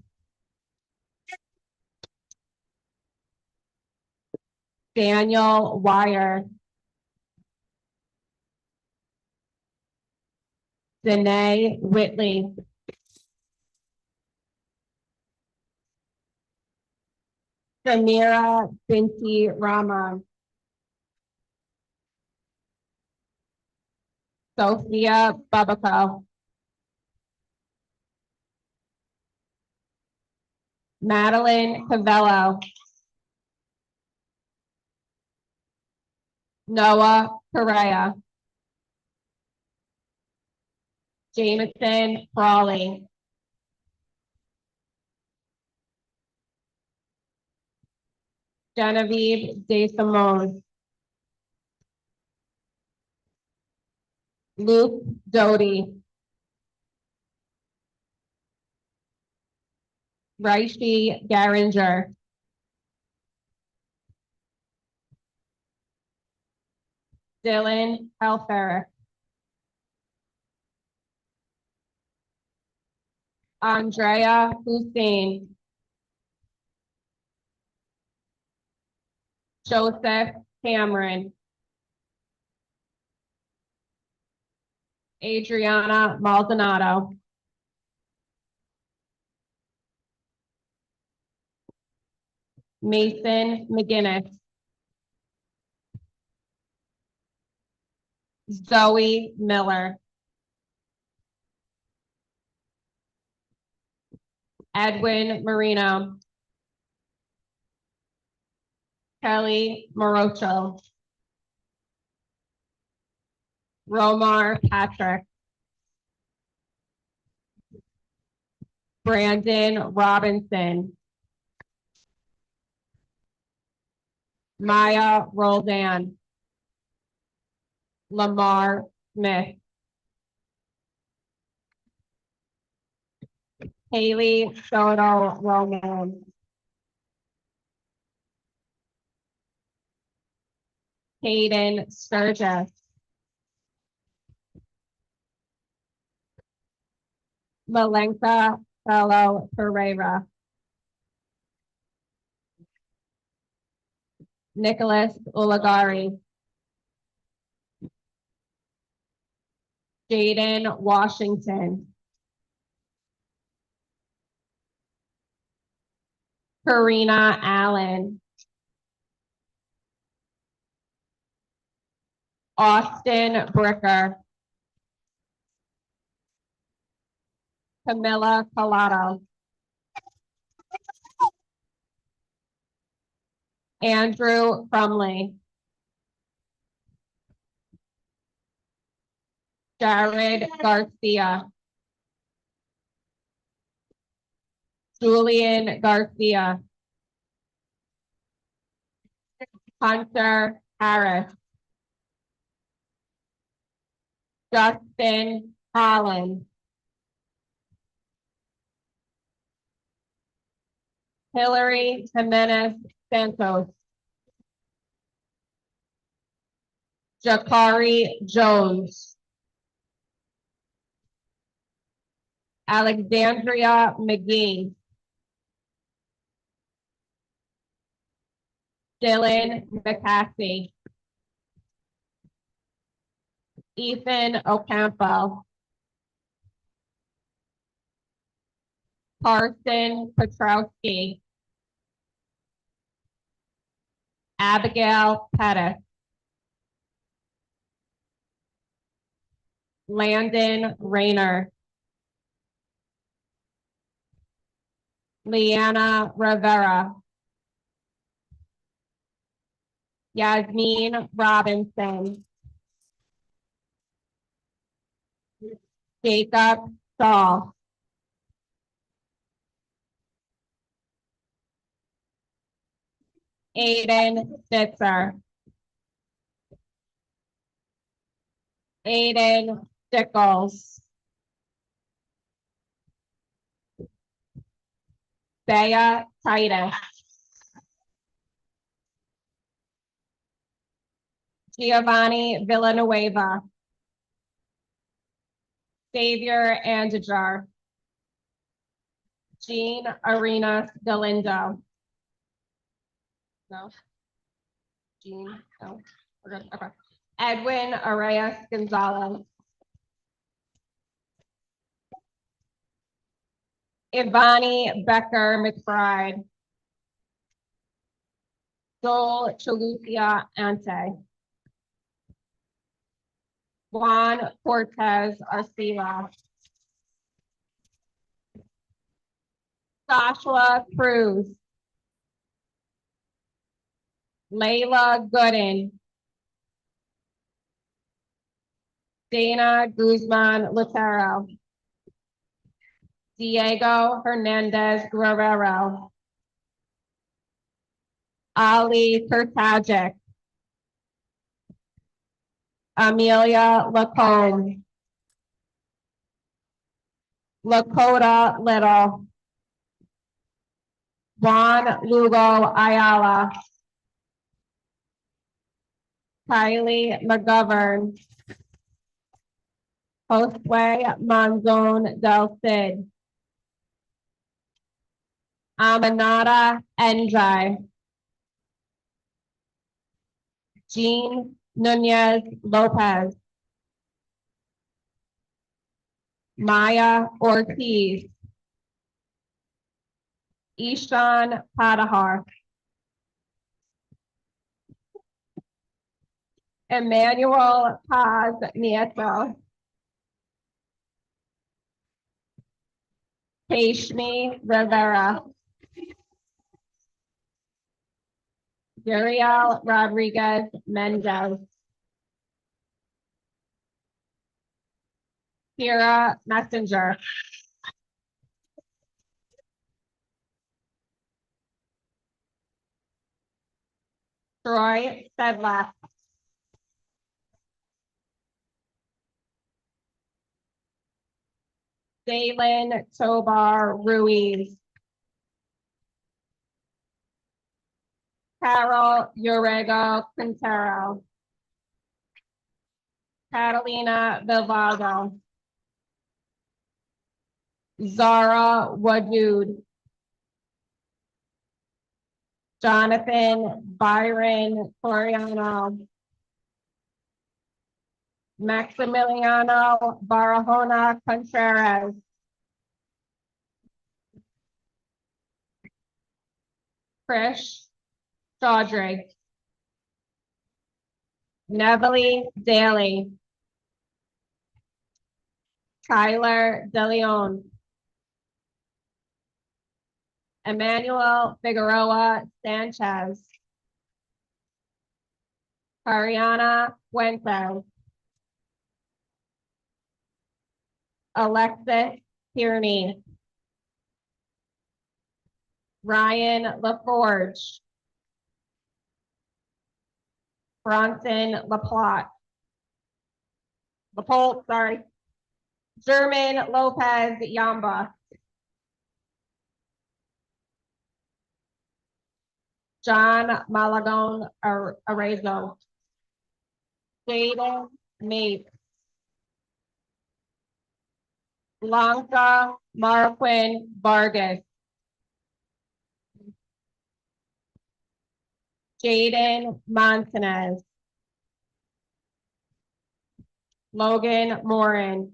Daniel Wire. Danae Whitley. Samira Binti Rahman. Sophia Babaco. Madeline Cavello. Noah Correa. Jameson Frawley. Genevieve De Simone. Luke Doty. Raishi Garinger. Dylan Helfer. Andrea Hussein. Joseph Cameron. Adriana Maldonado. Mason McGinnis. Zoe Miller. Edwin Marino. Kelly Morocho. Romar Patrick. Brandon Robinson. Maya Roldan. Lamar Smith. Haley Soto Roman. Hayden Sturgis. Malenka Fellow Pereira. Nicholas Uligari. Jaden Washington. Karina Allen. Austin Bricker. Camilla Collado. Andrew Crumley. Jared Garcia. Julian Garcia. Hunter Harris. Justin Holland. Hillary Jimenez Santos. Jakari Jones. Alexandria McGee. Dylan McCaskey. Ethan Ocampo. Carson Petrowski. Abigail Pettis. Landon Rayner. Leanna Rivera. Yasmin Robinson. Jacob Saul. Aiden Spitzer. Aiden Stickles. Bea Titus. Giovanni Villanueva. Xavier Andejar. Jean Arenas Galindo. No. Jean, no. We're good. Okay. Edwin Arias Gonzalez. Ivani Becker McBride. Joel Chalucia Ante. Juan Cortez Arcila. Joshua Cruz. Layla Gooden. Dana Guzman Lutero. Diego Hernandez Guerrero. Ali Kurtajic. Amelia Lacombe. Lakota Little. Juan Lugo Ayala. Kylie McGovern. Josue Monzon Del Cid. Aminata Enjai. Jean Nunez Lopez. Maya Ortiz. Ishan Padahar. Emmanuel Paz Nieto. Kashmi Rivera. Uriel Rodriguez Mendez. Kira Messenger. Troy Sedlak. Dalen Tobar Ruiz. Carol Urego Quintero. Catalina Villaldo. Zara Wadud. Jonathan Byron Floriano. Maximiliano Barahona Contreras. Krish Chaudhry. Neville Daly. Tyler DeLeon. Emmanuel Figueroa Sanchez. Ariana Fuentes. Alexis Tierney. Ryan LaForge. Bronson LaPolte, sorry. German Lopez Yamba. John Malagon Arezo. Jaden Mate. Blanca Marquin Vargas. Jaden Montanez. Logan Morin.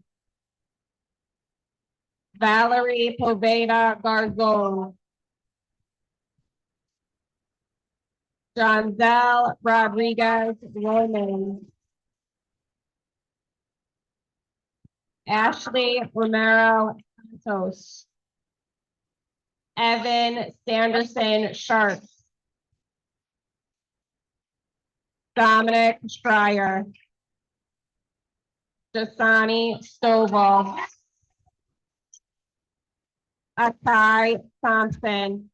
Valerie Poveda Garzon. Jonzel Rodriguez Roman. Ashley Romero Santos. Evan Sanderson Sharp. Dominic Schreier. Dasani Stovall. Akai Thompson.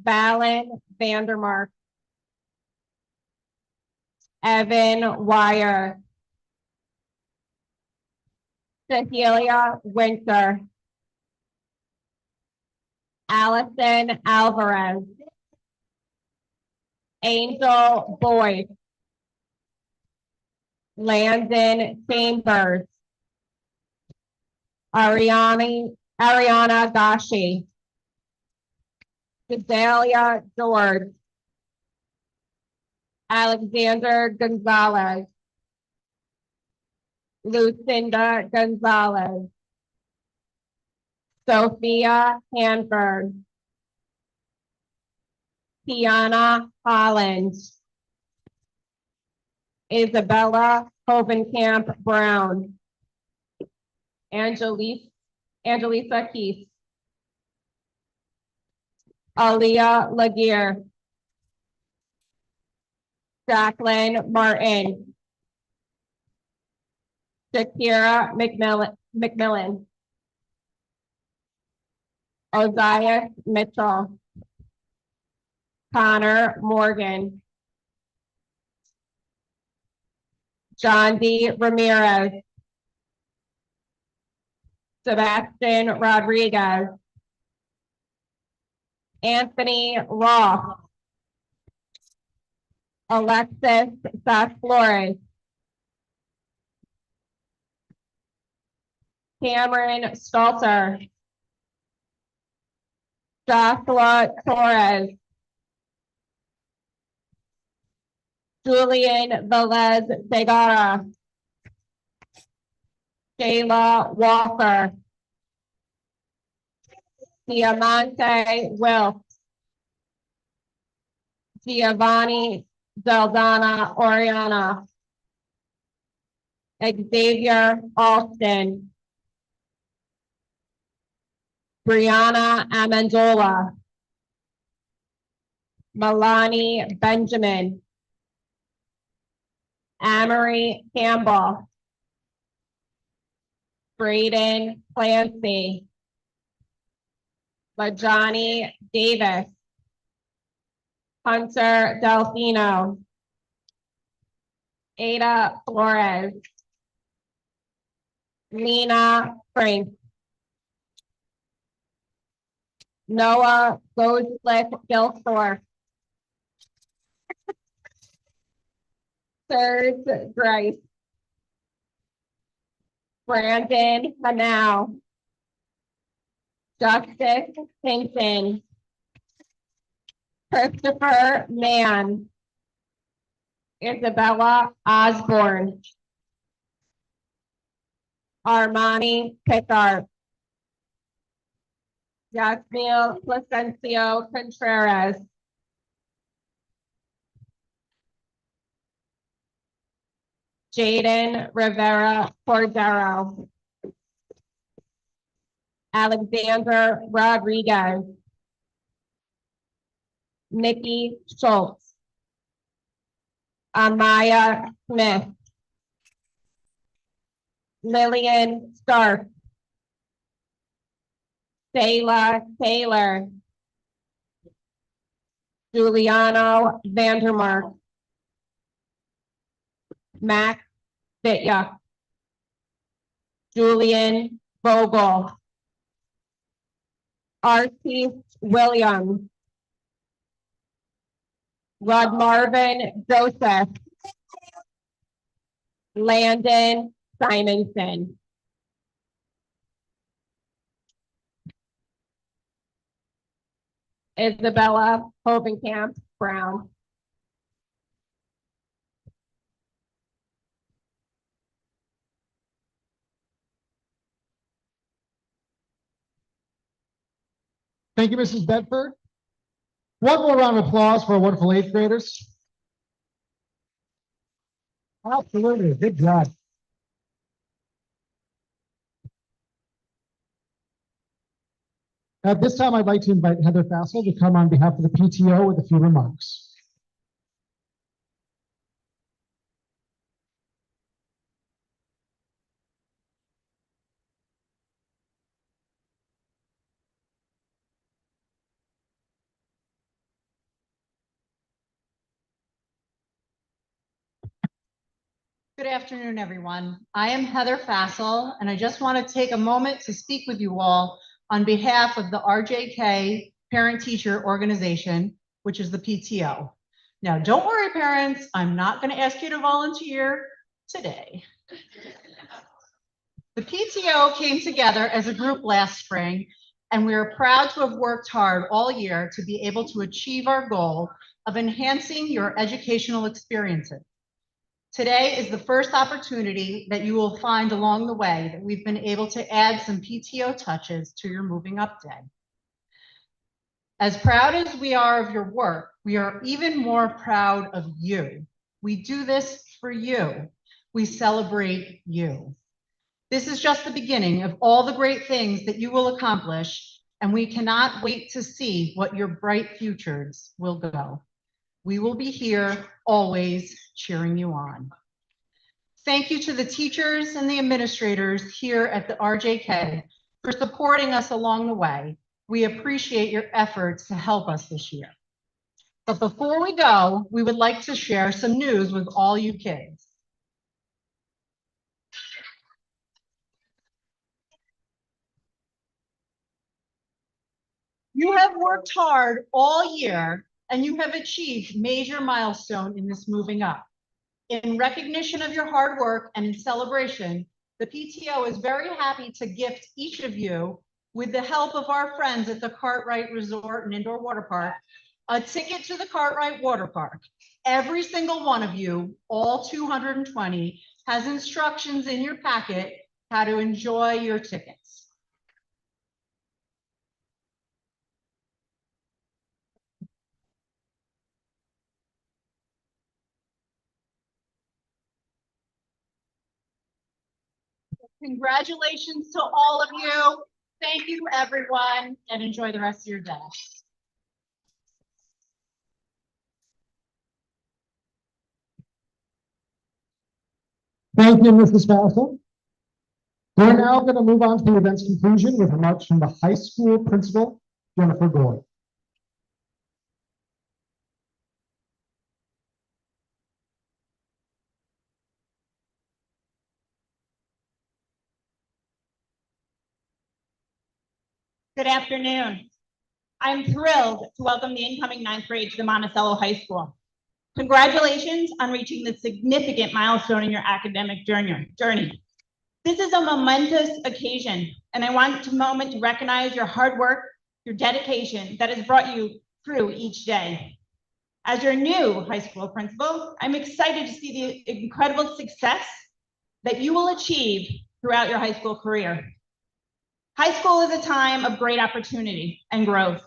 Valen Vandermark. Evan Wire. Cecilia Winter. Allison Alvarez. Angel Boyd. Landon Chambers. Ariana Gashi. Gedalia George. Alexander Gonzalez. Lucinda Gonzalez. Sophia Hanford, Tiana Holland, Isabella Hovenkamp Brown, Angelisa Keith, Aaliyah Laguerre, Jacqueline Martin, Shakira McMillan, Ozias Mitchell, Connor Morgan, John D. Ramirez, Sebastian Rodriguez, Anthony Roth, Alexis Sas Flores, Cameron Stalter, Joshua Torres, Julian Velez Segara, Shayla Walker, Diamante Wilkes, Giovanni Zeldana Oriana, Xavier Alston, Brianna Amendola, Milani Benjamin, Amory Campbell, Braden Clancy, Lajani Davis, Hunter Delfino, Ada Flores, Lena Frank, Noah Goslick Gilthorpe, Serge Grice, Brandon Hanau, Justice Hinton, Christopher Mann, Isabella Osborne, Armani Picard, Yasmiel Placencio Contreras, Jaden Rivera Cordero, Alexander Rodriguez, Nikki Schultz, Amaya Smith, Lillian Stark, Sayla Taylor, Giuliano Vandermark, Max Bitya, Julian Vogel, Artis Williams, Rod Marvin Joseph, Landon Simonson. Isabella Hovenkamp Brown. Thank you, Mrs. Bedford. One more round of applause for our wonderful eighth graders. Absolutely, good job. At this time, I'd like to invite Heather Fassel to come on behalf of the PTO with a few remarks. Good afternoon, everyone. I am Heather Fassel, and I just want to take a moment to speak with you all on behalf of the RJK Parent Teacher Organization, which is the PTO. Now, don't worry, parents, I'm not going to ask you to volunteer today. The PTO came together as a group last spring, and we are proud to have worked hard all year to be able to achieve our goal of enhancing your educational experiences. Today is the first opportunity that you will find along the way that we've been able to add some PTO touches to your moving up day. As proud as we are of your work, we are even more proud of you. We do this for you. We celebrate you. This is just the beginning of all the great things that you will accomplish, and we cannot wait to see what your bright futures will go. We will be here always cheering you on. Thank you to the teachers and the administrators here at the RJK for supporting us along the way. We appreciate your efforts to help us this year. But before we go, we would like to share some news with all you kids. You have worked hard all year and you have achieved major milestone in this moving up. In recognition of your hard work and in celebration, the PTO is very happy to gift each of you, with the help of our friends at the Cartwright Resort and Indoor Water Park, a ticket to the Cartwright Water Park. Every single one of you, all 220, has instructions in your packet how to enjoy your tickets. Congratulations to all of you. Thank you, everyone, and enjoy the rest of your day. Thank you, Mrs. Fassel. We're now going to move on to the event's conclusion with remarks from the high school principal, Jennifer Gore. Good afternoon. I'm thrilled to welcome the incoming ninth grade to the Monticello High School. Congratulations on reaching this significant milestone in your academic journey. This is a momentous occasion, and I want a moment to recognize your hard work, your dedication that has brought you through each day. As your new high school principal, I'm excited to see the incredible success that you will achieve throughout your high school career. High school is a time of great opportunity and growth.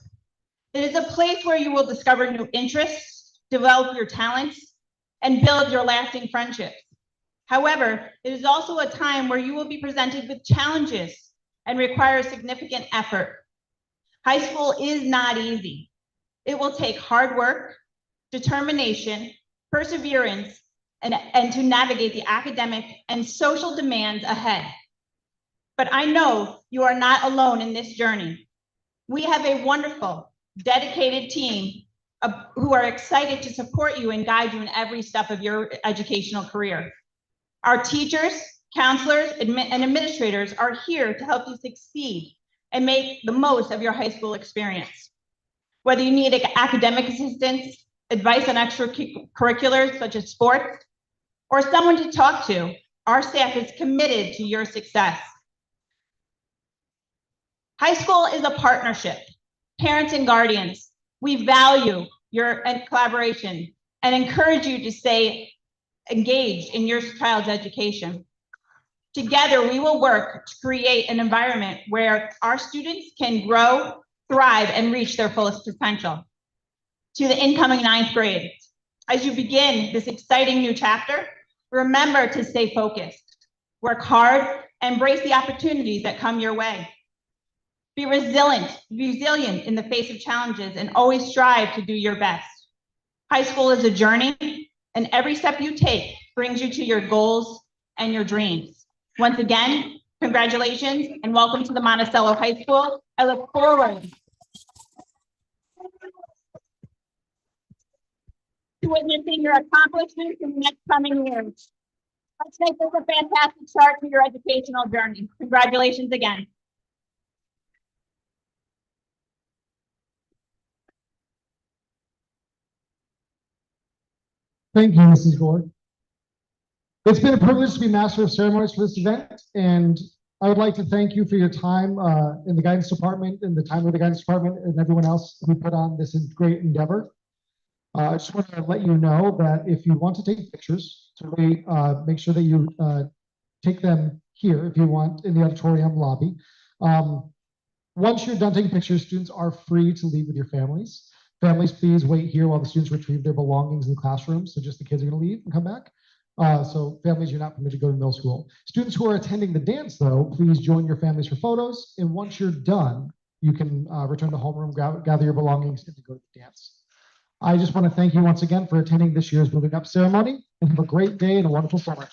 It is a place where you will discover new interests, develop your talents, and build your lasting friendships. However, it is also a time where you will be presented with challenges and require significant effort. High school is not easy. It will take hard work, determination, perseverance, and to navigate the academic and social demands ahead. But I know you are not alone in this journey. We have a wonderful, dedicated team who are excited to support you and guide you in every step of your educational career. Our teachers, counselors, and administrators are here to help you succeed and make the most of your high school experience. Whether you need academic assistance, advice on extracurriculars such as sports, or someone to talk to, our staff is committed to your success. High school is a partnership. Parents and guardians, we value your collaboration and encourage you to stay engaged in your child's education. Together, we will work to create an environment where our students can grow, thrive, and reach their fullest potential. To the incoming ninth grade, as you begin this exciting new chapter, remember to stay focused, work hard, embrace the opportunities that come your way. Be resilient in the face of challenges and always strive to do your best. High school is a journey, and every step you take brings you to your goals and your dreams. Once again, congratulations and welcome to the Monticello High School. I look forward to witnessing your accomplishments in the next coming years. Let's make this a fantastic start to your educational journey. Congratulations again. Thank you, Mrs. Gore. It's been a privilege to be Master of Ceremonies for this event, and I would like to thank you for your time in the guidance department and the time of the guidance department and everyone else who put on this great endeavor. I just want to let you know that if you want to take pictures, So make sure that you take them here if you want in the auditorium lobby. Once you're done taking pictures, students are free to leave with your families. Families, please wait here while the students retrieve their belongings in the classroom. So just the kids are going to leave and come back. So families, you're not permitted to go to middle school. Students who are attending the dance, though, please join your families for photos. And once you're done, you can return to homeroom, gather your belongings, and to go to the dance. I just want to thank you once again for attending this year's Moving Up ceremony, and have a great day and a wonderful summer.